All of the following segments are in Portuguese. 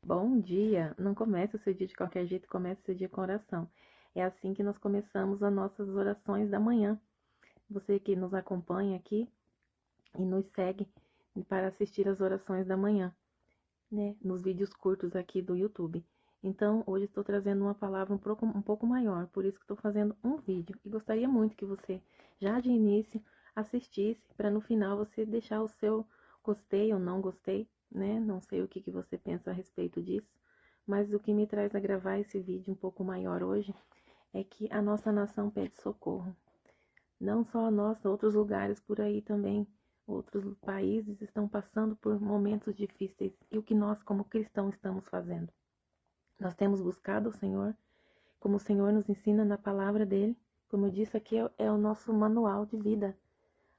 Bom dia! Não comece o seu dia de qualquer jeito, comece o seu dia com oração. É assim que nós começamos as nossas orações da manhã. Você que nos acompanha aqui e nos segue para assistir as orações da manhã, né? Nos vídeos curtos aqui do YouTube. Então, hoje estou trazendo uma palavra um pouco maior, por isso que estou fazendo um vídeo. E gostaria muito que você, já de início, assistisse, para no final você deixar o seu gostei ou não gostei, né? Não sei o que você pensa a respeito disso, mas o que me traz a gravar esse vídeo um pouco maior hoje é que a nossa nação pede socorro. Não só nós, outros lugares por aí também, outros países estão passando por momentos difíceis. E o que nós, como cristãos, estamos fazendo? Nós temos buscado o Senhor, como o Senhor nos ensina na palavra dele. Como eu disse aqui, é o nosso manual de vida.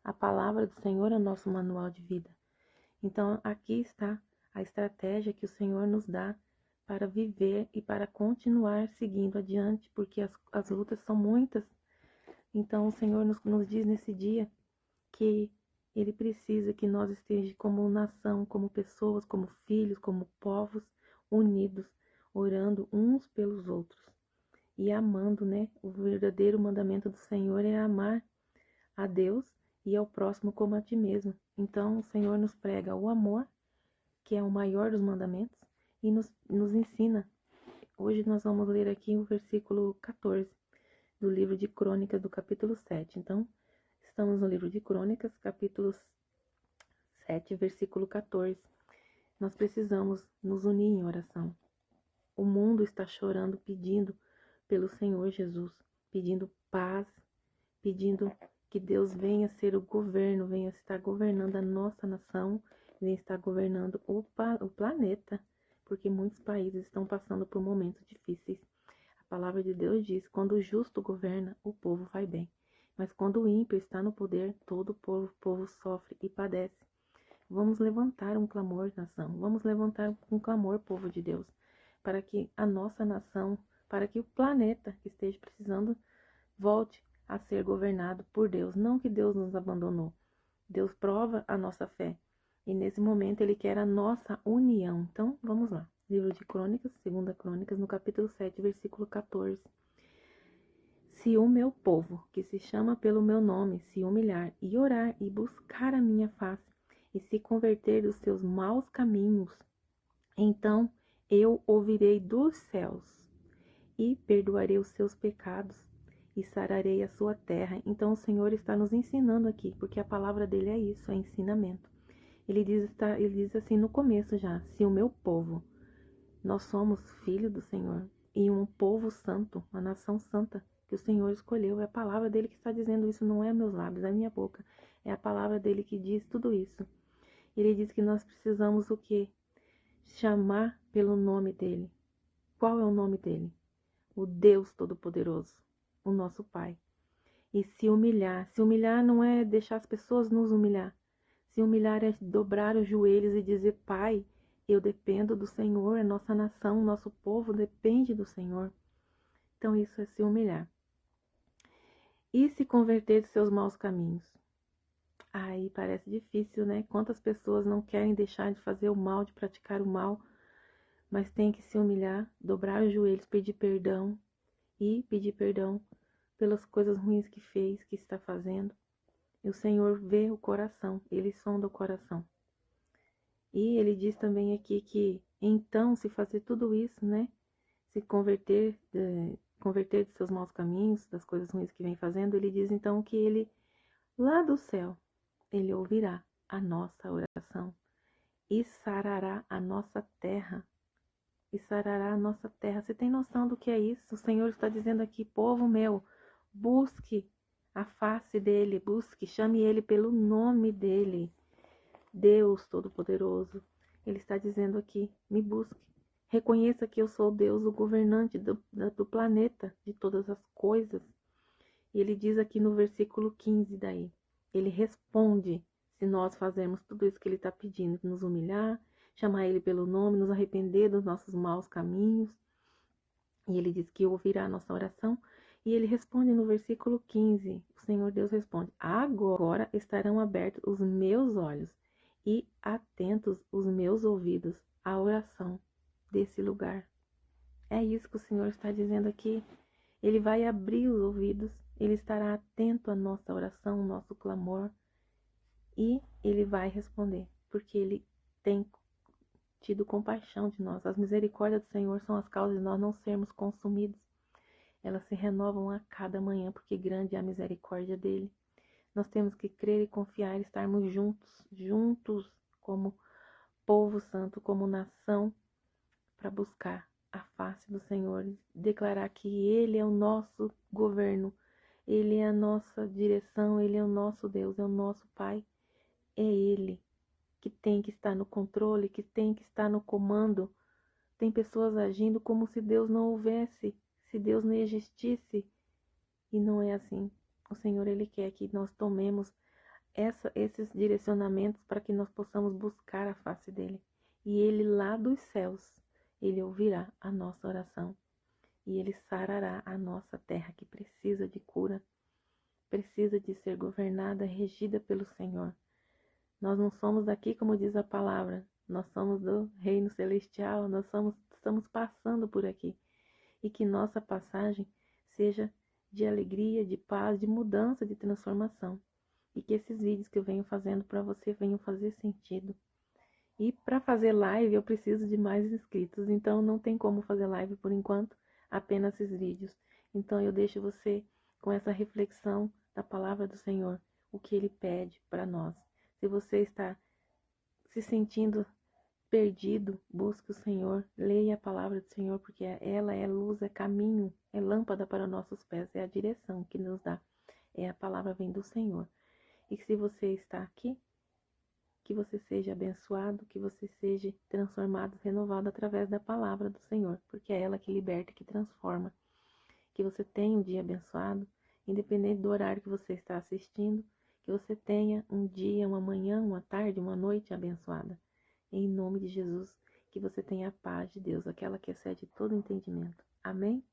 A palavra do Senhor é o nosso manual de vida. Então, aqui está a estratégia que o Senhor nos dá para viver e para continuar seguindo adiante, porque as lutas são muitas. Então, o Senhor nos diz nesse dia que Ele precisa que nós estejamos como nação, como pessoas, como filhos, como povos, unidos, orando uns pelos outros e amando, né? O verdadeiro mandamento do Senhor é amar a Deus e ao próximo como a ti mesmo. Então, o Senhor nos prega o amor, que é o maior dos mandamentos, e nos ensina. Hoje nós vamos ler aqui o versículo 14 do livro de Crônicas, do capítulo 7. Então, estamos no livro de Crônicas, capítulo 7, versículo 14. Nós precisamos nos unir em oração. O mundo está chorando, pedindo pelo Senhor Jesus, pedindo paz, pedindo que Deus venha ser o governo, venha estar governando a nossa nação, venha estar governando o planeta, porque muitos países estão passando por momentos difíceis. A palavra de Deus diz: quando o justo governa, o povo vai bem. Mas quando o ímpio está no poder, todo o povo sofre e padece. Vamos levantar um clamor, nação. Vamos levantar um clamor, povo de Deus, para que a nossa nação, para que o planeta que esteja precisando, volte a ser governado por Deus. Não que Deus nos abandonou. Deus prova a nossa fé. E nesse momento Ele quer a nossa união. Então, vamos lá. Livro de Crônicas, 2 Crônicas, no capítulo 7, versículo 14. Se o meu povo, que se chama pelo meu nome, se humilhar e orar e buscar a minha face, e se converter dos seus maus caminhos, então eu ouvirei dos céus e perdoarei os seus pecados e sararei a sua terra. Então o Senhor está nos ensinando aqui, porque a palavra dele é isso, é ensinamento. Ele diz assim no começo já: se o meu povo, nós somos filhos do Senhor e um povo santo, uma nação santa que o Senhor escolheu. É a palavra dele que está dizendo isso, não é meus lábios, é a minha boca. É a palavra dele que diz tudo isso. Ele diz que nós precisamos o quê? Chamar pelo nome dele. Qual é o nome dele? O Deus Todo-Poderoso, o nosso Pai. E se humilhar. Se humilhar não é deixar as pessoas nos humilhar. Se humilhar é dobrar os joelhos e dizer: Pai, eu dependo do Senhor, a nossa nação, o nosso povo depende do Senhor. Então isso é se humilhar. E se converter de seus maus caminhos. Aí parece difícil, né? Quantas pessoas não querem deixar de fazer o mal, de praticar o mal, mas tem que se humilhar, dobrar os joelhos, pedir perdão e pedir perdão pelas coisas ruins que fez, que está fazendo. E o Senhor vê o coração, Ele sonda o coração. E Ele diz também aqui que, então, se fazer tudo isso, né? Se converter de seus maus caminhos, das coisas ruins que vem fazendo, Ele diz então que Ele, lá do céu, Ele ouvirá a nossa oração e sarará a nossa terra. E sarará a nossa terra. Você tem noção do que é isso? O Senhor está dizendo aqui: povo meu, busque a face dele, busque, chame ele pelo nome dele. Deus Todo-Poderoso. Ele está dizendo aqui: me busque. Reconheça que eu sou Deus, o governante do planeta, de todas as coisas. E ele diz aqui no versículo 15 daí. Ele responde se nós fazermos tudo isso que ele está pedindo: nos humilhar, chamar ele pelo nome, nos arrepender dos nossos maus caminhos. E ele diz que ouvirá a nossa oração. E ele responde no versículo 15, o Senhor Deus responde: agora estarão abertos os meus olhos e atentos os meus ouvidos à oração desse lugar. É isso que o Senhor está dizendo aqui. Ele vai abrir os ouvidos, Ele estará atento à nossa oração, ao nosso clamor, e Ele vai responder, porque Ele tem tido compaixão de nós. As misericórdias do Senhor são as causas de nós não sermos consumidos. Elas se renovam a cada manhã, porque grande é a misericórdia dEle. Nós temos que crer e confiar, estarmos juntos como povo santo, como nação, para buscar a face do Senhor, declarar que Ele é o nosso governo, Ele é a nossa direção, Ele é o nosso Deus, é o nosso Pai. É Ele que tem que estar no controle, que tem que estar no comando. Tem pessoas agindo como se Deus não houvesse, se Deus não existisse, e não é assim. O Senhor, Ele quer que nós tomemos esses direcionamentos para que nós possamos buscar a face dEle. E Ele lá dos céus, Ele ouvirá a nossa oração. E Ele sarará a nossa terra que precisa de cura, precisa de ser governada, regida pelo Senhor. Nós não somos daqui, como diz a palavra, nós somos do reino celestial, estamos passando por aqui. E que nossa passagem seja de alegria, de paz, de mudança, de transformação. E que esses vídeos que eu venho fazendo para você venham fazer sentido. E para fazer live eu preciso de mais inscritos, então não tem como fazer live por enquanto, apenas esses vídeos. Então eu deixo você com essa reflexão da palavra do Senhor, o que Ele pede para nós. Se você está se sentindo perdido, busque o Senhor, leia a palavra do Senhor, porque ela é luz, é caminho, é lâmpada para nossos pés, é a direção que nos dá. A palavra vem do Senhor. E que se você está aqui, que você seja abençoado, que você seja transformado, renovado através da palavra do Senhor, porque é ela que liberta, que transforma. Que você tenha um dia abençoado, independente do horário que você está assistindo, que você tenha um dia, uma manhã, uma tarde, uma noite abençoada. Em nome de Jesus, que você tenha a paz de Deus, aquela que excede todo entendimento. Amém?